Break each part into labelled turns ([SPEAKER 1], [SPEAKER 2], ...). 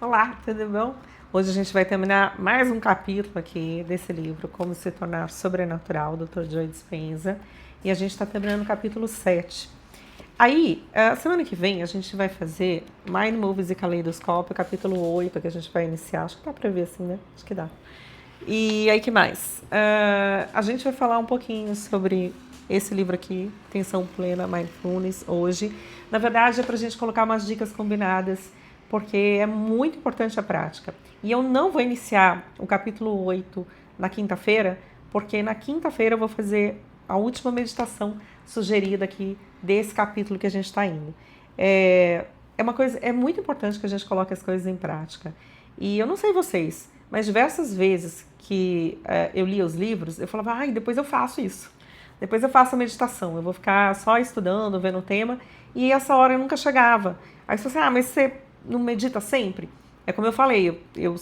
[SPEAKER 1] Olá, tudo bom? Hoje a gente vai terminar mais um capítulo aqui desse livro, Como Se Tornar Sobrenatural, do Dr. Joe Dispenza. E a gente está terminando o capítulo 7. Aí, a semana que vem, a gente vai fazer Mind Movies e Caleidoscópio, capítulo 8, que a gente vai iniciar. Acho que dá pra ver assim, né? Acho que dá. E aí, que mais? A gente vai falar um pouquinho sobre esse livro aqui, Atenção Plena, Mindfulness, hoje. Na verdade, é pra gente colocar umas dicas combinadas, porque é muito importante a prática. E eu não vou iniciar o capítulo 8 na quinta-feira, porque na quinta-feira eu vou fazer a última meditação sugerida aqui desse capítulo que a gente está indo. É muito importante que a gente coloque as coisas em prática. E eu não sei vocês, mas diversas vezes que eu lia os livros, eu falava, depois eu faço isso. Depois eu faço a meditação, eu vou ficar só estudando, vendo o tema, e essa hora eu nunca chegava. Aí você fala assim, mas você não medita sempre? É como eu falei, eu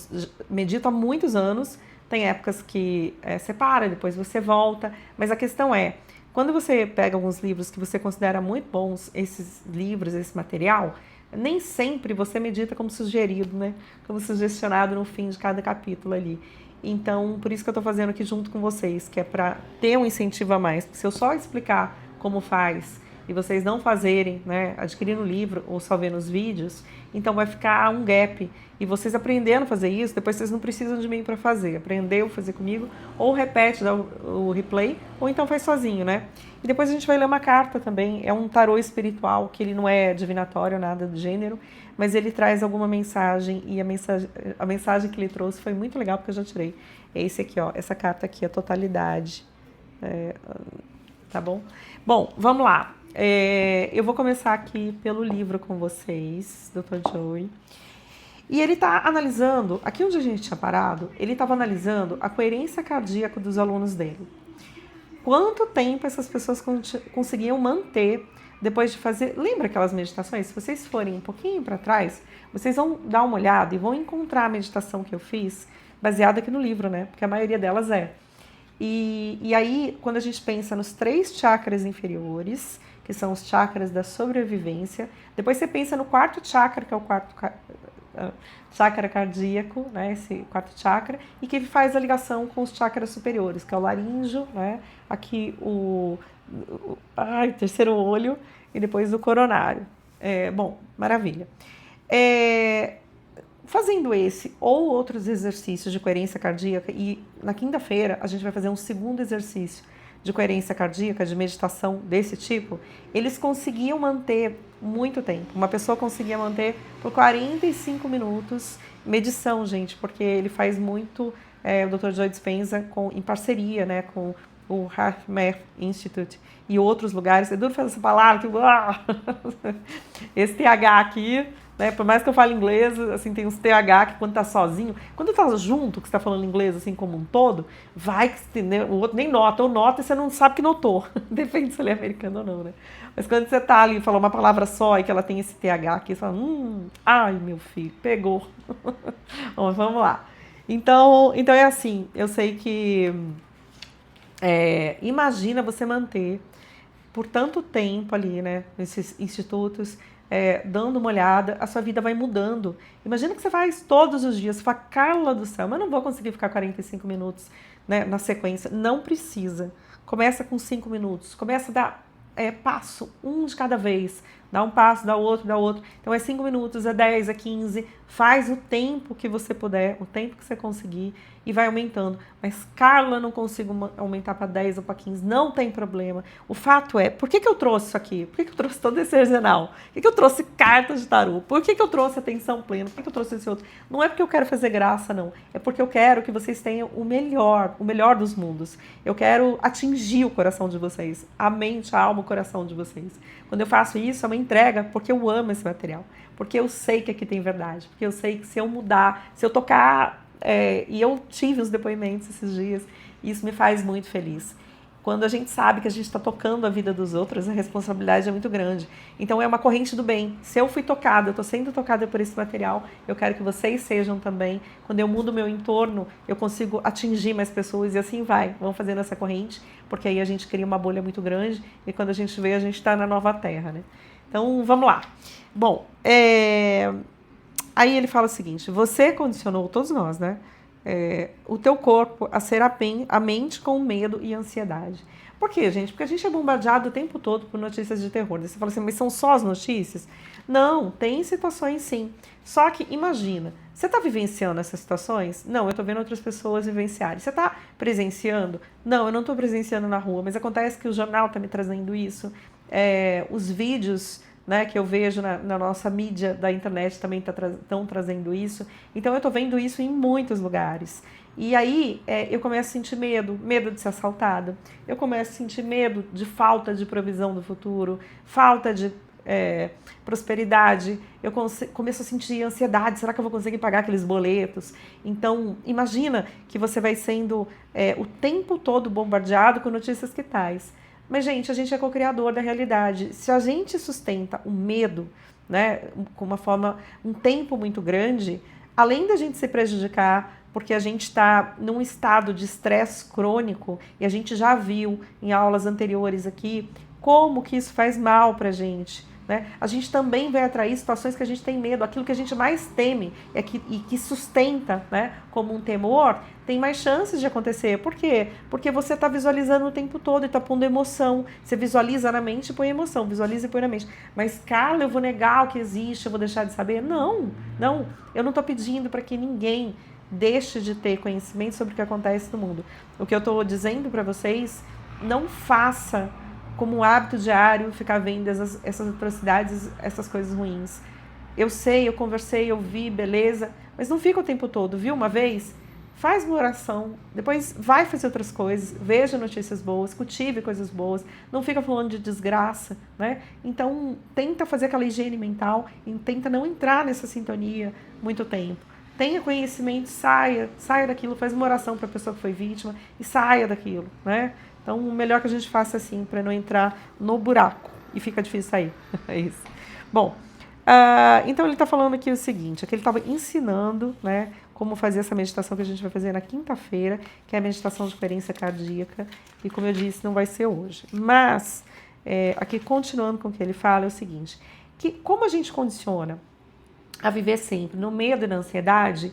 [SPEAKER 1] medito há muitos anos, tem épocas que você para, depois você volta, mas a questão é, quando você pega alguns livros que você considera muito bons, esses livros, esse material, nem sempre você medita como sugerido, né? Como sugestionado no fim de cada capítulo ali. Então, por isso que eu estou fazendo aqui junto com vocês, que é para ter um incentivo a mais. Porque se eu só explicar como faz e vocês não fazerem, né, adquirindo o livro ou só vendo os vídeos, então vai ficar um gap. E vocês aprendendo a fazer isso, depois vocês não precisam de mim para fazer. Aprendeu a fazer comigo, ou repete, dá o replay, ou então faz sozinho, né? E depois a gente vai ler uma carta também. É um tarô espiritual, que ele não é divinatório, nada do gênero, mas ele traz alguma mensagem, e a mensagem que ele trouxe foi muito legal, porque eu já tirei. É esse aqui, ó, essa carta aqui, a totalidade. Tá bom? Bom, vamos lá. Eu vou começar aqui pelo livro com vocês, Dr. Joey. E ele está analisando, aqui onde a gente tinha parado, ele estava analisando a coerência cardíaca dos alunos dele. Quanto tempo essas pessoas conseguiam manter depois de fazer... Lembra aquelas meditações? Se vocês forem um pouquinho para trás, vocês vão dar uma olhada e vão encontrar a meditação que eu fiz, baseada aqui no livro, né? Porque a maioria delas é. E aí, quando a gente pensa nos 3 chakras inferiores, que são os chakras da sobrevivência, depois você pensa no 4º chakra, que é o chakra cardíaco, né, esse 4º chakra, e que ele faz a ligação com os chakras superiores, que é o laríngeo, né, aqui o 3º olho e depois o coronário. Bom, maravilha. Fazendo esse ou outros exercícios de coerência cardíaca, e na quinta-feira a gente vai fazer um segundo exercício de coerência cardíaca, de meditação desse tipo, eles conseguiam manter muito tempo. Uma pessoa conseguia manter por 45 minutos medição, gente, porque ele faz muito, o Dr. Joe Dispenza em parceria, né, com o HeartMath Institute e outros lugares. É duro fazer essa palavra, esse TH aqui, né? Por mais que eu fale inglês, assim, tem uns TH que quando tá sozinho, quando tá junto, que você tá falando inglês assim como um todo, vai que né, o outro nem nota, ou nota e você não sabe que notou. Depende se ele é americano ou não, né? Mas quando você tá ali e fala uma palavra só e que ela tem esse TH aqui, você fala, ai meu filho, pegou. Bom, vamos lá. Então é assim, eu sei que imagina você manter por tanto tempo ali, né, nesses institutos, dando uma olhada, a sua vida vai mudando. Imagina que você faz todos os dias, você fala, Carla do céu, mas eu não vou conseguir ficar 45 minutos, né, na sequência. Não precisa. Começa com 5 minutos, começa a dar passo, um de cada vez. Dá um passo, dá outro, dá outro. Então é 5 minutos, é 10, é 15. Faz o tempo que você puder, o tempo que você conseguir e vai aumentando. Mas, Carla, não consigo aumentar para 10 ou para 15. Não tem problema. O fato é, por que eu trouxe isso aqui? Por que eu trouxe todo esse arsenal? Por que eu trouxe cartas de tarô? Por que eu trouxe atenção plena? Por que eu trouxe esse outro? Não é porque eu quero fazer graça, não. É porque eu quero que vocês tenham o melhor dos mundos. Eu quero atingir o coração de vocês, a mente, a alma, o coração de vocês. Quando eu faço isso, é uma entrega porque eu amo esse material. Porque eu sei que aqui tem verdade. Porque eu sei que se eu mudar, se eu tocar... e eu tive os depoimentos esses dias, e isso me faz muito feliz. Quando a gente sabe que a gente está tocando a vida dos outros, a responsabilidade é muito grande. Então é uma corrente do bem. Se eu fui tocada, eu estou sendo tocada por esse material, eu quero que vocês sejam também. Quando eu mudo o meu entorno, eu consigo atingir mais pessoas e assim vai. Vamos fazendo essa corrente, porque aí a gente cria uma bolha muito grande e quando a gente vê, a gente está na nova terra, né? Então vamos lá. Bom, Aí ele fala o seguinte, você condicionou, todos nós, né? O teu corpo a ser a mente com medo e ansiedade. Por quê, gente? Porque a gente é bombardeado o tempo todo por notícias de terror. Daí você fala assim, mas são só as notícias? Não, tem situações sim. Só que imagina, você está vivenciando essas situações? Não, eu estou vendo outras pessoas vivenciarem. Você está presenciando? Não, eu não estou presenciando na rua, mas acontece que o jornal está me trazendo isso. Os vídeos, né, que eu vejo na nossa mídia da internet também estão trazendo isso. Então eu estou vendo isso em muitos lugares. E aí eu começo a sentir medo de ser assaltada. Eu começo a sentir medo de falta de provisão do futuro, falta de prosperidade. Eu começo a sentir ansiedade. Será que eu vou conseguir pagar aqueles boletos? Então imagina que você vai sendo o tempo todo bombardeado com notícias que tais. Mas, gente, a gente é co-criador da realidade. Se a gente sustenta o medo, né, com um tempo muito grande, além da gente se prejudicar, porque a gente está num estado de estresse crônico, e a gente já viu em aulas anteriores aqui, como que isso faz mal para a gente. Né? A gente também vai atrair situações que a gente tem medo, aquilo que a gente mais teme e que sustenta, né, como um temor, tem mais chances de acontecer. Por quê? Porque você está visualizando o tempo todo e está pondo emoção. Você visualiza na mente e põe emoção, visualiza e põe na mente. Mas, Carla, eu vou negar o que existe, eu vou deixar de saber? Não, eu não estou pedindo para que ninguém deixe de ter conhecimento sobre o que acontece no mundo. O que eu estou dizendo para vocês, não faça como um hábito diário ficar vendo essas atrocidades, essas coisas ruins. Eu sei, eu conversei, eu vi, beleza, mas não fica o tempo todo, viu? Uma vez, faz uma oração, depois vai fazer outras coisas, veja notícias boas, cultive coisas boas, não fica falando de desgraça, né? Então, tenta fazer aquela higiene mental e tenta não entrar nessa sintonia muito tempo. Tenha conhecimento, saia daquilo, faz uma oração para a pessoa que foi vítima e saia daquilo, né? Então, o melhor que a gente faça assim, para não entrar no buraco e fica difícil sair. É isso. Bom, então ele está falando aqui o seguinte, que ele estava ensinando, né, como fazer essa meditação que a gente vai fazer na quinta-feira, que é a meditação de coerência cardíaca, e como eu disse, não vai ser hoje. Mas, aqui continuando com o que ele fala, é o seguinte, que como a gente condiciona a viver sempre no medo e na ansiedade,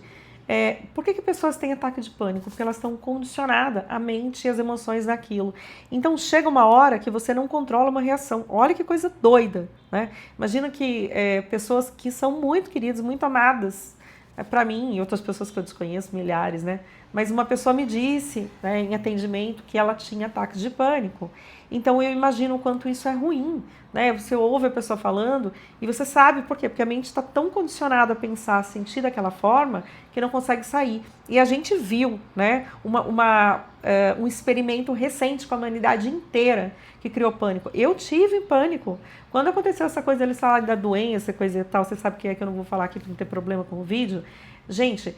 [SPEAKER 1] por que pessoas têm ataque de pânico? Porque elas estão condicionadas, a mente e as emoções naquilo. Então chega uma hora que você não controla uma reação. Olha que coisa doida, né? Imagina que pessoas que são muito queridas, muito amadas, para mim e outras pessoas que eu desconheço, milhares, né? Mas uma pessoa me disse, né, em atendimento, que ela tinha ataques de pânico. Então eu imagino o quanto isso é ruim, né? Você ouve a pessoa falando e você sabe por quê? Porque a mente está tão condicionada a pensar, a sentir daquela forma, que não consegue sair. E a gente viu, né, um experimento recente com a humanidade inteira que criou pânico. Eu tive pânico. Quando aconteceu essa coisa deles falarem da doença, coisa e tal, você sabe que eu não vou falar aqui para não ter problema com o vídeo. Gente,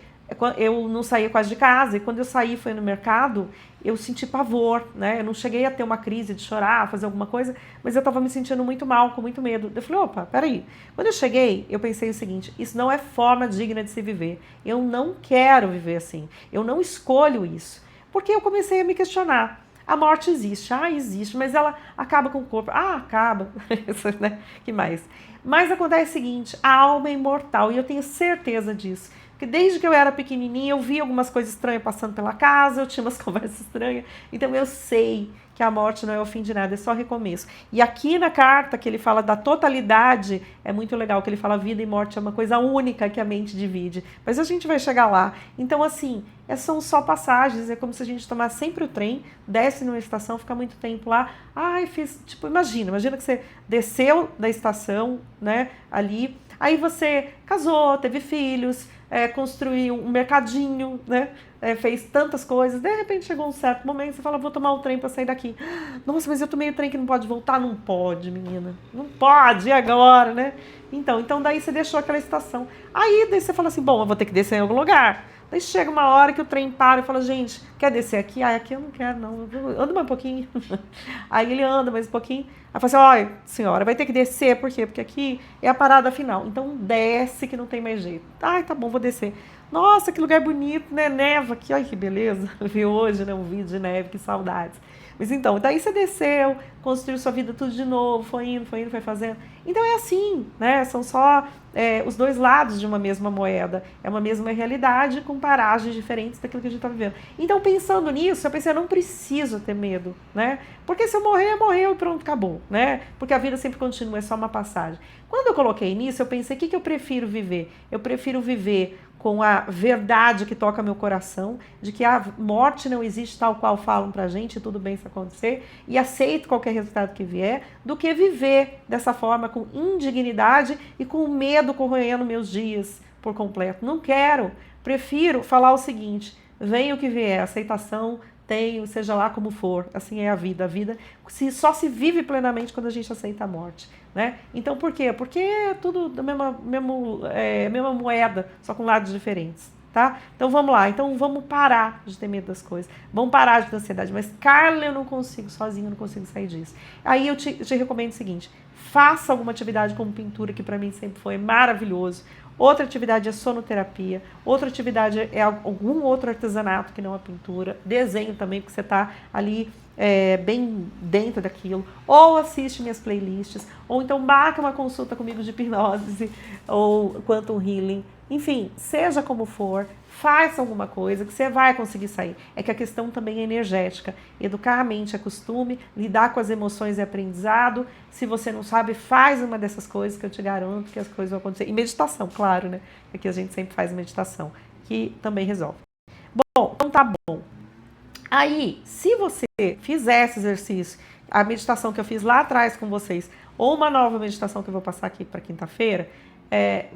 [SPEAKER 1] eu não saía quase de casa, e quando eu saí, foi no mercado, eu senti pavor, né? Eu não cheguei a ter uma crise de chorar, fazer alguma coisa, mas eu estava me sentindo muito mal, com muito medo. Eu falei, opa, peraí. Quando eu cheguei, eu pensei o seguinte, isso não é forma digna de se viver. Eu não quero viver assim. Eu não escolho isso. Porque eu comecei a me questionar. A morte existe, existe, mas ela acaba com o corpo. Acaba. Né? Que mais? Mas acontece o seguinte, a alma é imortal, e eu tenho certeza disso. Porque desde que eu era pequenininha, eu via algumas coisas estranhas passando pela casa, eu tinha umas conversas estranhas. Então eu sei que a morte não é o fim de nada, é só recomeço. E aqui na carta que ele fala da totalidade, é muito legal, que ele fala vida e morte é uma coisa única que a mente divide. Mas a gente vai chegar lá. Então assim, são só passagens, é como se a gente tomasse sempre o trem, desce numa estação, fica muito tempo lá. Imagina que você desceu da estação, né, ali, aí você casou, teve filhos, construiu um mercadinho, né? Fez tantas coisas, de repente chegou um certo momento, você fala, vou tomar o trem para sair daqui. Nossa, mas eu tomei o trem que não pode voltar? Não pode, menina, não pode, e agora, né? Então daí você deixou aquela estação. Daí você fala assim, bom, eu vou ter que descer em algum lugar. Daí chega uma hora que o trem para e fala, gente, quer descer aqui? Aqui eu não quero, não. Anda mais um pouquinho. Aí ele anda mais um pouquinho. Aí fala assim, olha, senhora, vai ter que descer. Por quê? Porque aqui é a parada final. Então desce que não tem mais jeito. Tá bom, vou descer. Nossa, que lugar bonito, né? Neva aqui. Ai, que beleza. Vi hoje, né, um vídeo de neve, que saudades. Mas então, daí você desceu, construiu sua vida tudo de novo, foi indo, foi fazendo. Então é assim, né? São só os dois lados de uma mesma moeda. É uma mesma realidade com paragens diferentes daquilo que a gente está vivendo. Então, pensando nisso, eu pensei, eu não preciso ter medo, né? Porque se eu morrer, morreu e pronto, acabou, né? Porque a vida sempre continua, é só uma passagem. Quando eu coloquei nisso, eu pensei, o que eu prefiro viver? Eu prefiro viver com a verdade que toca meu coração, de que a morte não existe tal qual falam pra gente, tudo bem se acontecer, e aceito qualquer resultado que vier, do que viver dessa forma com indignidade e com medo corroendo meus dias por completo. Não quero. Prefiro falar o seguinte, venha o que vier, aceitação, tenho, seja lá como for, assim é a vida. A vida só se vive plenamente quando a gente aceita a morte, né? Então por quê? Porque é tudo da mesma moeda, só com lados diferentes, tá? Então vamos lá, então vamos parar de ter medo das coisas, vamos parar de ter ansiedade, mas Carla, eu não consigo sozinha, eu não consigo sair disso. Aí eu te recomendo o seguinte, faça alguma atividade como pintura, que para mim sempre foi maravilhoso. Outra atividade é sonoterapia, outra atividade é algum outro artesanato que não a pintura, desenho também, porque você está ali bem dentro daquilo, ou assiste minhas playlists, ou então marca uma consulta comigo de hipnose, ou quantum healing, enfim, seja como for, faça alguma coisa que você vai conseguir sair. É que a questão também é energética. Educar a mente é costume, lidar com as emoções é aprendizado. Se você não sabe, faz uma dessas coisas que eu te garanto que as coisas vão acontecer. E meditação, claro, né? Aqui a gente sempre faz meditação, que também resolve. Bom, então tá bom. Aí, se você fizer esse exercício, a meditação que eu fiz lá atrás com vocês, ou uma nova meditação que eu vou passar aqui para quinta-feira,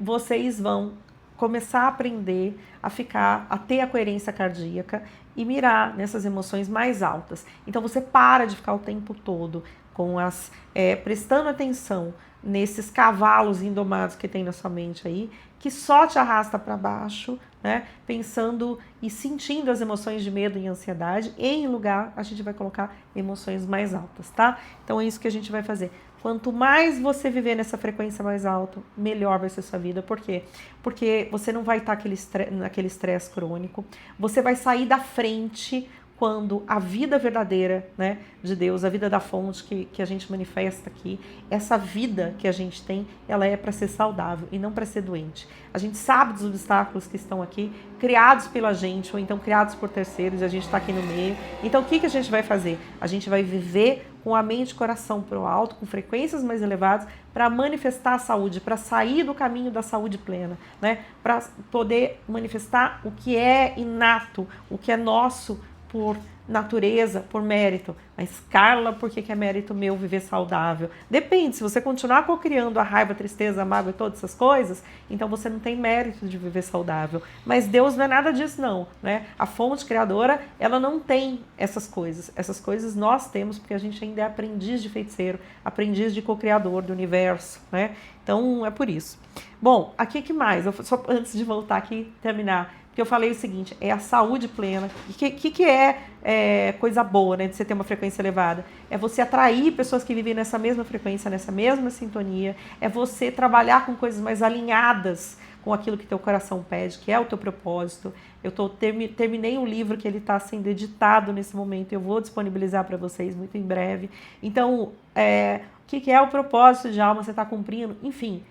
[SPEAKER 1] vocês vão começar a aprender a ter a coerência cardíaca e mirar nessas emoções mais altas. Então você para de ficar o tempo todo prestando atenção nesses cavalos indomados que tem na sua mente aí, que só te arrasta para baixo, né? Pensando e sentindo as emoções de medo e ansiedade, e em lugar a gente vai colocar emoções mais altas, tá? Então é isso que a gente vai fazer. Quanto mais você viver nessa frequência mais alta, melhor vai ser sua vida. Por quê? Porque você não vai estar naquele estresse crônico, você vai sair da frente quando a vida verdadeira, né, de Deus, a vida da fonte que a gente manifesta aqui, essa vida que a gente tem, ela é para ser saudável e não para ser doente. A gente sabe dos obstáculos que estão aqui, criados pela gente ou então criados por terceiros, e a gente está aqui no meio. Então o que a gente vai fazer? A gente vai viver com a mente e o coração para o alto, com frequências mais elevadas, para manifestar a saúde, para sair do caminho da saúde plena, né? Para poder manifestar o que é inato, o que é nosso, por natureza, por mérito. Mas, Carla, por que é mérito meu viver saudável? Depende, se você continuar cocriando a raiva, a tristeza, a mágoa e todas essas coisas, então você não tem mérito de viver saudável. Mas Deus não é nada disso não, né? A fonte criadora, ela não tem essas coisas. Essas coisas nós temos porque a gente ainda é aprendiz de feiticeiro, aprendiz de co-criador do universo, né? Então, é por isso. Bom, aqui que mais? Só antes de voltar aqui, terminar, porque eu falei o seguinte, é a saúde plena. O que é coisa boa, né, de você ter uma frequência elevada? É você atrair pessoas que vivem nessa mesma frequência, nessa mesma sintonia. É você trabalhar com coisas mais alinhadas com aquilo que teu coração pede, que é o teu propósito. Eu terminei um livro que ele está sendo editado nesse momento, eu vou disponibilizar para vocês muito em breve. Então, o que é o propósito de alma, você está cumprindo? Enfim,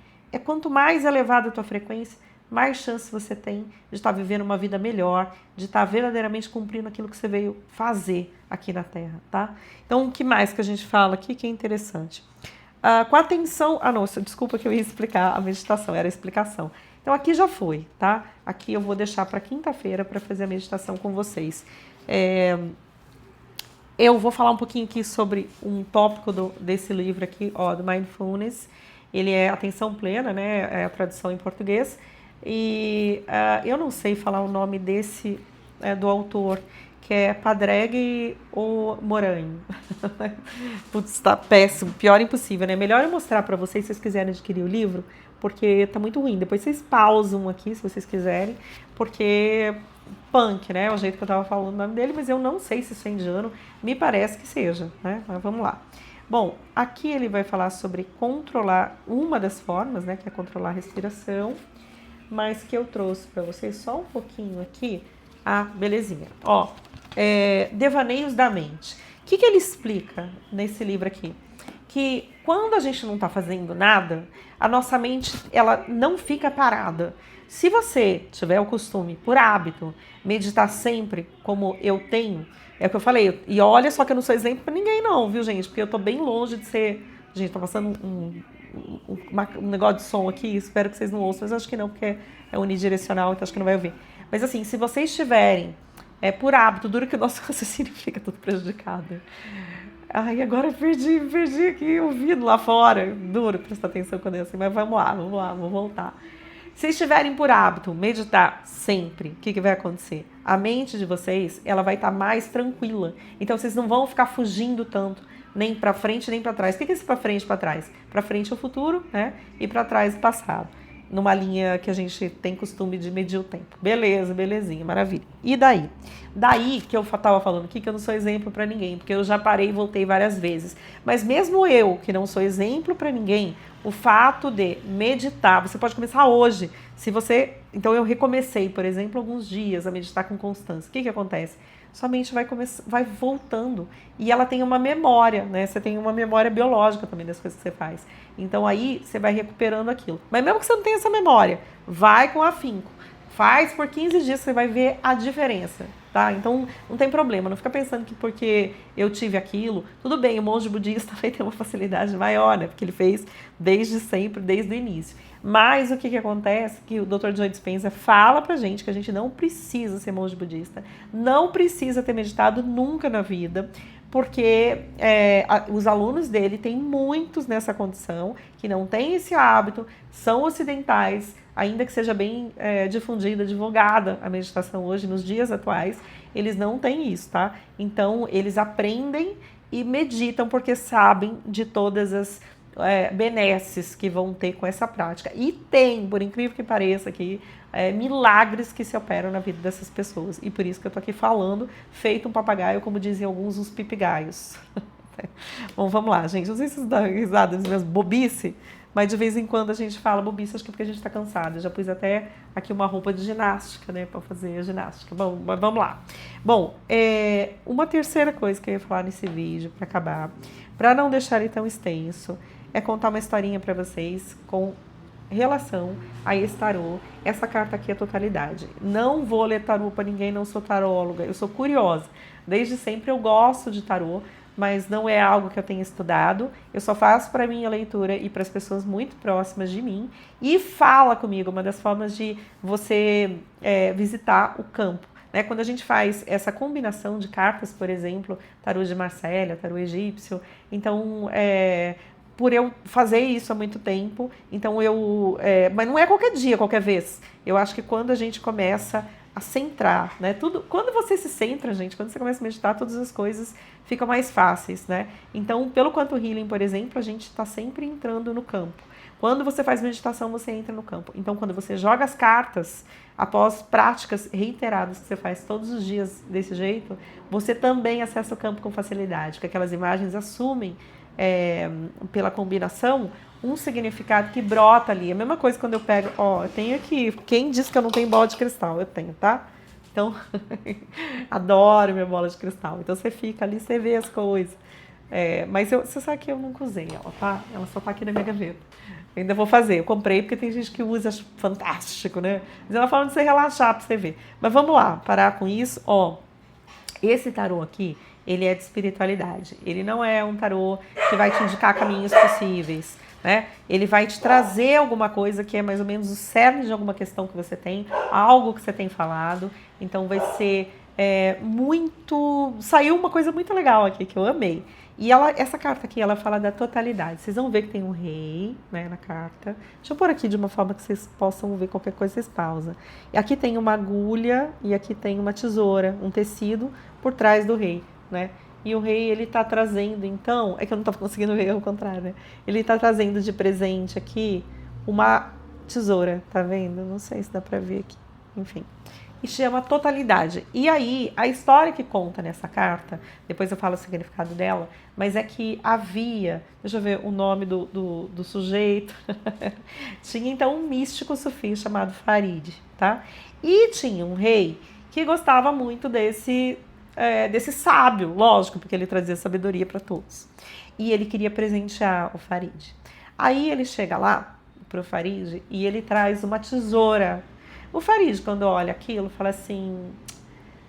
[SPEAKER 1] quanto mais elevada a tua frequência, mais chance você tem de estar vivendo uma vida melhor, de estar verdadeiramente cumprindo aquilo que você veio fazer aqui na Terra, tá? Então, o que mais que a gente fala aqui que é interessante? Com atenção... nossa, desculpa que eu ia explicar a meditação, era a explicação. Então, aqui já foi, tá? Aqui eu vou deixar para quinta-feira para fazer a meditação com vocês. Eu vou falar um pouquinho aqui sobre um tópico desse livro aqui, do Mindfulness. Ele é atenção plena, né? É a tradução em português. E eu não sei falar o nome do autor, que é Padraig ou Moraine. Putz, tá péssimo, pior impossível, né? Melhor eu mostrar para vocês, se vocês quiserem adquirir o livro, porque tá muito ruim. Depois vocês pausam aqui, se vocês quiserem, porque punk, né? É o jeito que eu tava falando o nome dele, mas eu não sei se isso é indiano, me parece que seja, né? Mas vamos lá. Bom, aqui ele vai falar sobre controlar uma das formas, né? Que é controlar a respiração, mas que eu trouxe para vocês só um pouquinho aqui, belezinha. Devaneios da mente. O que ele explica nesse livro aqui? que quando a gente não está fazendo nada, a nossa mente ela não fica parada. Se você tiver o costume, por hábito, meditar sempre como eu tenho, é o que eu falei, e olha só que eu não sou exemplo para ninguém não, viu gente, porque eu tô bem longe de ser, gente, tô passando um negócio de som aqui, espero que vocês não ouçam, mas acho que não, porque é unidirecional, então acho que não vai ouvir. Mas assim, se vocês tiverem por hábito, duro que o nosso raciocínio fica tudo prejudicado. Ai, agora perdi aqui ouvido lá fora. Duro prestar atenção quando é assim, mas vamos lá, vamos voltar. Se estiverem por hábito meditar sempre, o que vai acontecer? A mente de vocês, ela vai estar mais tranquila. Então vocês não vão ficar fugindo tanto, nem para frente nem para trás. O que é esse para frente e para trás? Para frente é o futuro, né? E para trás o passado. Numa linha que a gente tem costume de medir o tempo. Beleza, belezinha, maravilha. E daí? Daí que eu estava falando aqui que eu não sou exemplo para ninguém, porque eu já parei e voltei várias vezes. Mas mesmo eu, que não sou exemplo para ninguém, o fato de meditar, você pode começar hoje. Se você, então eu recomecei, por exemplo, alguns dias a meditar com constância. O que acontece? Sua mente vai voltando e ela tem uma memória, né? Você tem uma memória biológica também das coisas que você faz. Então aí você vai recuperando aquilo. Mas mesmo que você não tenha essa memória, vai com afinco. Faz por 15 dias, você vai ver a diferença, tá? Então não tem problema, não fica pensando que porque eu tive aquilo, tudo bem, o monge budista vai ter uma facilidade maior, né? Porque ele fez desde sempre, desde o início. Mas o que acontece? Que o Dr. Joe Dispenza fala pra gente que a gente não precisa ser monge budista, não precisa ter meditado nunca na vida, porque os alunos dele têm muitos nessa condição, que não têm esse hábito, são ocidentais, ainda que seja bem difundida, divulgada a meditação hoje, nos dias atuais, eles não têm isso, tá? Então, eles aprendem e meditam porque sabem de todas as benesses que vão ter com essa prática. E tem, por incrível que pareça, aqui, milagres que se operam na vida dessas pessoas. E por isso que eu tô aqui falando, feito um papagaio, como dizem alguns, uns pipigaios. Bom, vamos lá, gente. Não sei se vocês dão risada das minhas bobice, mas de vez em quando a gente fala bobice, acho que é porque a gente tá cansada. Eu já pus até aqui uma roupa de ginástica, né, pra fazer a ginástica. Bom, mas vamos lá. Bom, uma terceira coisa que eu ia falar nesse vídeo, pra acabar, pra não deixar ele tão extenso, é contar uma historinha pra vocês com relação a esse tarô. Essa carta aqui é a totalidade. Não vou ler tarô pra ninguém, não sou taróloga, eu sou curiosa. Desde sempre eu gosto de tarô, mas não é algo que eu tenha estudado. Eu só faço para minha leitura e para as pessoas muito próximas de mim. E fala comigo, uma das formas de você visitar o campo. Né? Quando a gente faz essa combinação de cartas, por exemplo, tarô de Marsella, tarô egípcio, então por eu fazer isso há muito tempo, então mas não é qualquer dia, qualquer vez. Eu acho que quando a gente começa a centrar, né? Quando você se centra, gente, quando você começa a meditar, todas as coisas ficam mais fáceis, né? Então, pelo Quantum Healing, por exemplo, a gente está sempre entrando no campo. Quando você faz meditação, você entra no campo. Então, quando você joga as cartas, após práticas reiteradas que você faz todos os dias desse jeito, você também acessa o campo com facilidade, porque aquelas imagens assumem, pela combinação, um significado que brota ali. A mesma coisa quando eu pego, eu tenho aqui, quem disse que eu não tenho bola de cristal? Eu tenho, tá? Então, adoro minha bola de cristal. Então você fica ali, você vê as coisas. Mas você sabe que eu nunca usei ela, tá? Ela só tá aqui na minha gaveta. Eu ainda vou fazer, eu comprei porque tem gente que usa, acho fantástico, né? Mas ela fala de você relaxar pra você ver. Mas vamos lá, parar com isso, esse tarô aqui, ele é de espiritualidade. Ele não é um tarô que vai te indicar caminhos possíveis, né? Ele vai te trazer alguma coisa que é mais ou menos o cerne de alguma questão que você tem, algo que você tem falado. Então vai ser saiu uma coisa muito legal aqui, que eu amei. E essa carta aqui, ela fala da totalidade. Vocês vão ver que tem um rei, né, na carta. Deixa eu pôr aqui de uma forma que vocês possam ver qualquer coisa, vocês pausam. E aqui tem uma agulha e aqui tem uma tesoura, um tecido por trás do rei, né? E o rei, ele tá trazendo, então... É que eu não tô conseguindo ver ao contrário, né? Ele tá trazendo de presente aqui uma tesoura, tá vendo? Não sei se dá pra ver aqui. Enfim. E chama totalidade. E aí, a história que conta nessa carta, depois eu falo o significado dela, mas é que havia... Deixa eu ver o nome do sujeito. Tinha, então, um místico sufi chamado Farid, tá? E tinha um rei que gostava muito desse sábio, lógico, porque ele trazia sabedoria para todos. e ele queria presentear o Farid. Aí ele chega lá pro Farid e ele traz uma tesoura. O Farid, quando olha aquilo, fala assim: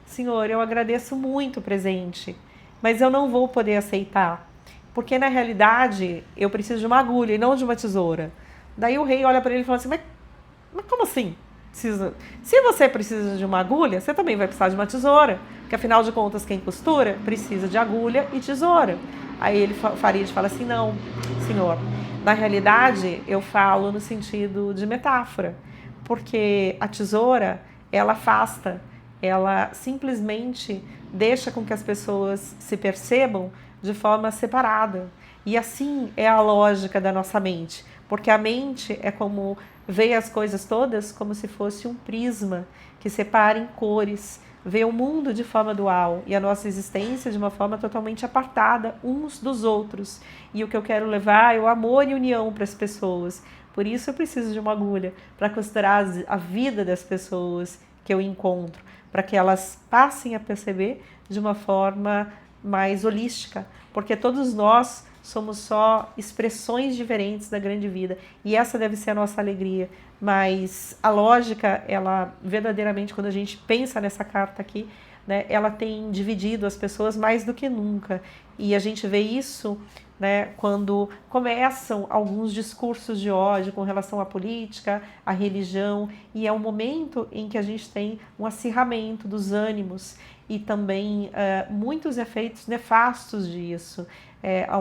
[SPEAKER 1] senhor, eu agradeço muito o presente, mas eu não vou poder aceitar, porque na realidade eu preciso de uma agulha e não de uma tesoura. Daí o rei olha para ele e fala assim: mas como assim? Se você precisa de uma agulha, você também vai precisar de uma tesoura, porque afinal de contas quem costura precisa de agulha e tesoura. Aí Farid fala assim: não, senhor, na realidade eu falo no sentido de metáfora, porque a tesoura, ela afasta, ela simplesmente deixa com que as pessoas se percebam de forma separada. E assim é a lógica da nossa mente, porque a mente é como vê as coisas todas como se fosse um prisma que separa em cores, vê o mundo de forma dual e a nossa existência de uma forma totalmente apartada uns dos outros. E o que eu quero levar é o amor e união para as pessoas. Por isso eu preciso de uma agulha para costurar a vida das pessoas que eu encontro, para que elas passem a perceber de uma forma mais holística, porque todos nós somos só expressões diferentes da grande vida, e essa deve ser a nossa alegria. Mas a lógica, ela verdadeiramente, quando a gente pensa nessa carta aqui, né, ela tem dividido as pessoas mais do que nunca, e a gente vê isso, né, quando começam alguns discursos de ódio com relação à política, à religião, e é um momento em que a gente tem um acirramento dos ânimos e também muitos efeitos nefastos disso,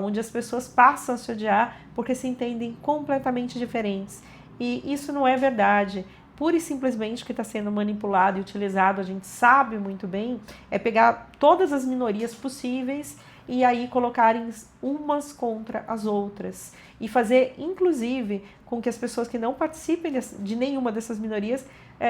[SPEAKER 1] onde as pessoas passam a se odiar porque se entendem completamente diferentes. E isso não é verdade. Pura e simplesmente o que está sendo manipulado e utilizado, a gente sabe muito bem, é pegar todas as minorias possíveis e aí colocarem umas contra as outras. E fazer, inclusive, com que as pessoas que não participem de nenhuma dessas minorias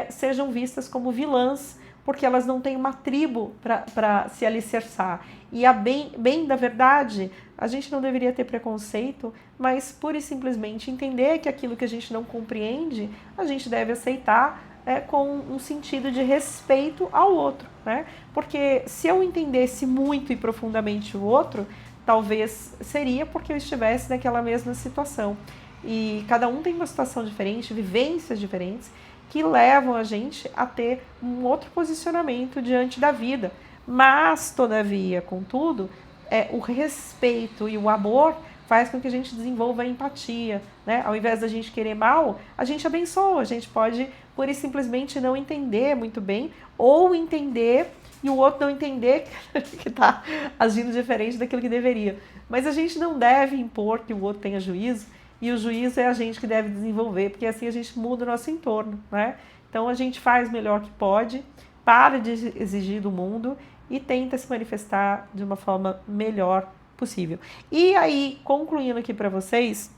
[SPEAKER 1] sejam vistas como vilãs, porque elas não têm uma tribo para se alicerçar. E a bem da verdade, a gente não deveria ter preconceito, mas pura e simplesmente entender que aquilo que a gente não compreende, a gente deve aceitar com um sentido de respeito ao outro, né? Porque se eu entendesse muito e profundamente o outro, talvez seria porque eu estivesse naquela mesma situação. E cada um tem uma situação diferente, vivências diferentes, que levam a gente a ter um outro posicionamento diante da vida. Mas, todavia, contudo, o respeito e o amor faz com que a gente desenvolva a empatia, né? Ao invés da gente querer mal, a gente abençoa, a gente pode pura e simplesmente não entender muito bem, ou entender e o outro não entender que está agindo diferente daquilo que deveria. Mas a gente não deve impor que o outro tenha juízo, e o juízo é a gente que deve desenvolver, porque assim a gente muda o nosso entorno, né? Então a gente faz o melhor que pode, para de exigir do mundo e tenta se manifestar de uma forma melhor possível. E aí, concluindo aqui para vocês,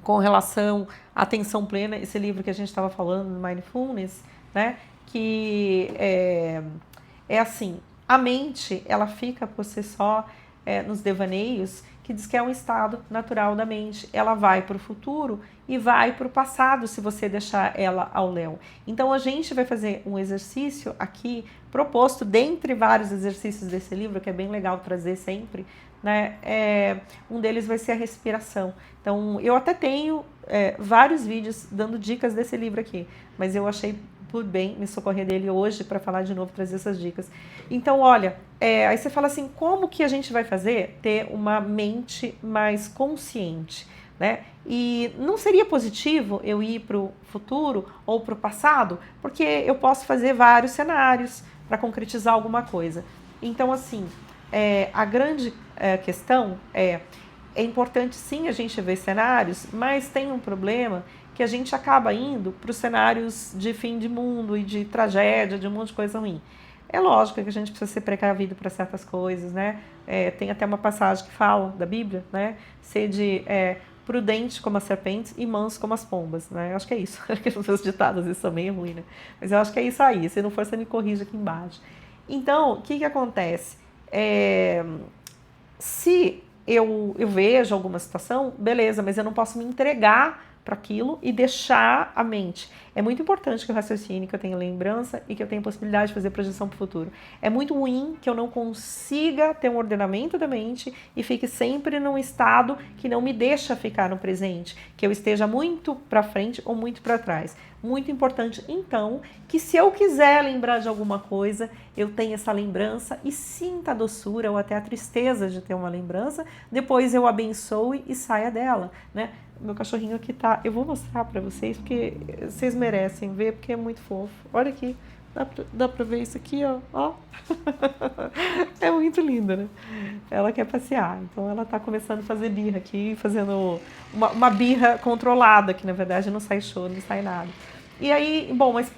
[SPEAKER 1] com relação à atenção plena, esse livro que a gente estava falando, Mindfulness, né? Que é assim, a mente, ela fica por si só nos devaneios, que diz que é um estado natural da mente. Ela vai para o futuro e vai para o passado, se você deixar ela ao léu. Então a gente vai fazer um exercício aqui, proposto dentre vários exercícios desse livro, que é bem legal trazer sempre, né? Um deles vai ser a respiração. Então eu até tenho vários vídeos dando dicas desse livro aqui, mas eu achei por bem me socorrer dele hoje para falar de novo, trazer essas dicas. Então, olha, aí você fala assim, como que a gente vai fazer ter uma mente mais consciente, né? E não seria positivo eu ir para o futuro ou para o passado, porque eu posso fazer vários cenários para concretizar alguma coisa. Então, assim, a grande questão é importante sim a gente ver cenários, mas tem um problema que a gente acaba indo para os cenários de fim de mundo e de tragédia, de um monte de coisa ruim. É lógico que a gente precisa ser precavido para certas coisas, né? Tem até uma passagem que fala da Bíblia, né? Sede prudente como as serpentes e manso como as pombas, né? Eu acho que é isso. Os meus ditados às vezes são meio ruins, né? Mas eu acho que é isso aí. Se não for, você me corrija aqui embaixo. Então, o que acontece? Se eu vejo alguma situação, beleza, mas eu não posso me entregar para aquilo e deixar a mente. É muito importante que eu raciocine, que eu tenha lembrança e que eu tenha possibilidade de fazer projeção para o futuro. É muito ruim que eu não consiga ter um ordenamento da mente e fique sempre num estado que não me deixa ficar no presente, que eu esteja muito para frente ou muito para trás. Muito importante, então, que se eu quiser lembrar de alguma coisa, eu tenha essa lembrança e sinta a doçura ou até a tristeza de ter uma lembrança, depois eu abençoe e saia dela, né? Meu cachorrinho aqui tá... Eu vou mostrar pra vocês, porque vocês merecem ver, porque é muito fofo. Olha aqui, dá pra ver isso aqui, ó. É muito linda, né? Ela quer passear, então ela tá começando a fazer birra aqui, fazendo uma birra controlada, que na verdade não sai choro, não sai nada. E aí, bom, mas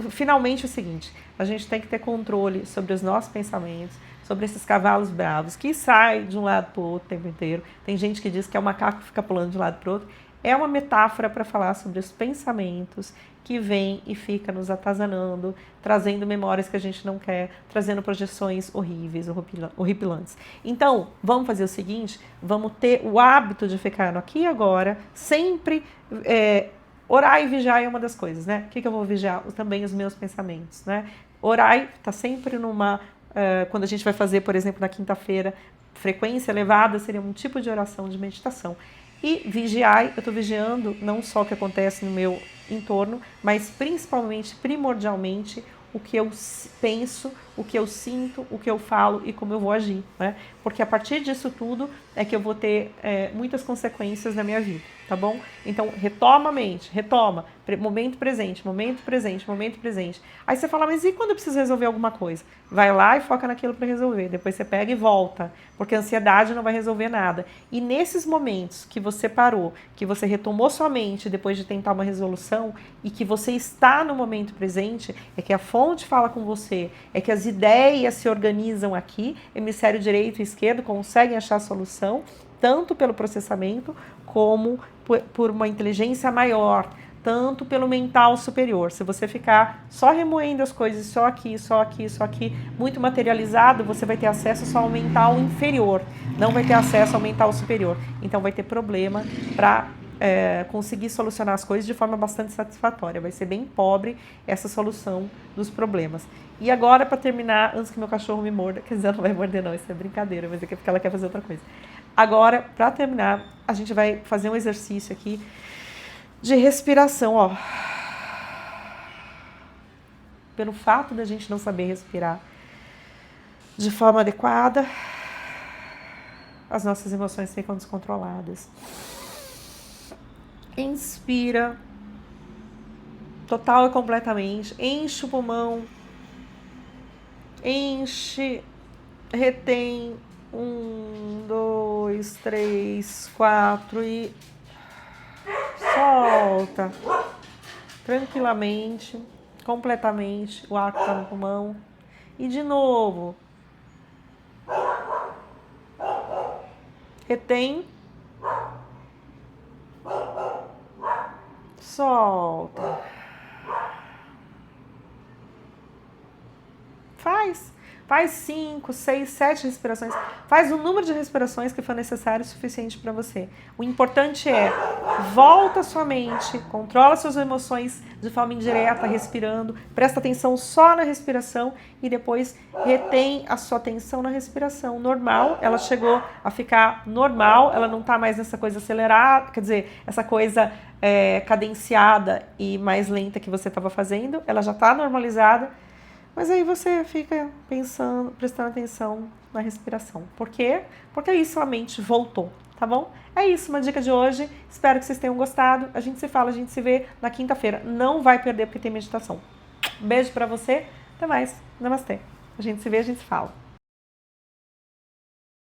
[SPEAKER 1] finalmente é o seguinte, a gente tem que ter controle sobre os nossos pensamentos, sobre esses cavalos bravos que saem de um lado para o outro o tempo inteiro. Tem gente que diz que é o macaco que fica pulando de um lado para o outro. É uma metáfora para falar sobre os pensamentos que vêm e fica nos atazanando, trazendo memórias que a gente não quer, trazendo projeções horríveis, horripilantes. Então, vamos fazer o seguinte, vamos ter o hábito de ficar no aqui e agora, sempre... orar e vigiar é uma das coisas, né? O que eu vou vigiar? Também os meus pensamentos, né? Orar está sempre numa... quando a gente vai fazer, por exemplo, na quinta-feira, frequência elevada, seria um tipo de oração, de meditação. E vigiar, eu estou vigiando não só o que acontece no meu entorno, mas principalmente, primordialmente, o que eu penso, o que eu sinto, o que eu falo e como eu vou agir, né? Porque a partir disso tudo é que eu vou ter muitas consequências na minha vida, tá bom? Então, retoma a mente, retoma, momento presente, momento presente, momento presente. Aí você fala, mas e quando eu preciso resolver alguma coisa? Vai lá e foca naquilo para resolver, depois você pega e volta, porque a ansiedade não vai resolver nada. E nesses momentos que você parou, que você retomou sua mente depois de tentar uma resolução e que você está no momento presente, é que a fonte fala com você, é que as ideias se organizam aqui, hemisfério direito e esquerdo conseguem achar a solução, tanto pelo processamento como por uma inteligência maior, tanto pelo mental superior. Se você ficar só remoendo as coisas, só aqui, só aqui, só aqui, muito materializado, você vai ter acesso só ao mental inferior, não vai ter acesso ao mental superior. Então vai ter problema para conseguir solucionar as coisas de forma bastante satisfatória. Vai ser bem pobre essa solução dos problemas. E agora, para terminar, antes que meu cachorro me morda, quer dizer, ela não vai morder não, isso é brincadeira, mas é porque ela quer fazer outra coisa. Agora, para terminar, a gente vai fazer um exercício aqui de respiração, ó. Pelo fato da gente não saber respirar de forma adequada, as nossas emoções ficam descontroladas. Inspira, total e completamente, enche o pulmão, enche, retém, 1, 2, 3, 4 e solta, tranquilamente, completamente, o ar que está no pulmão. E de novo, retém, solta. Faz 5, 6, 7 respirações. Faz o número de respirações que for necessário e suficiente para você. O importante é, volta a sua mente, controla suas emoções de forma indireta, respirando. Presta atenção só na respiração e depois retém a sua atenção na respiração. Normal, ela chegou a ficar normal, ela não está mais nessa coisa acelerada, quer dizer, essa coisa cadenciada e mais lenta que você estava fazendo. Ela já está normalizada. Mas aí você fica pensando, prestando atenção na respiração. Por quê? Porque aí sua mente voltou, tá bom? É isso, uma dica de hoje. Espero que vocês tenham gostado. A gente se fala, a gente se vê na quinta-feira. Não vai perder porque tem meditação. Beijo pra você. Até mais. Namastê. A gente se vê, a gente se fala.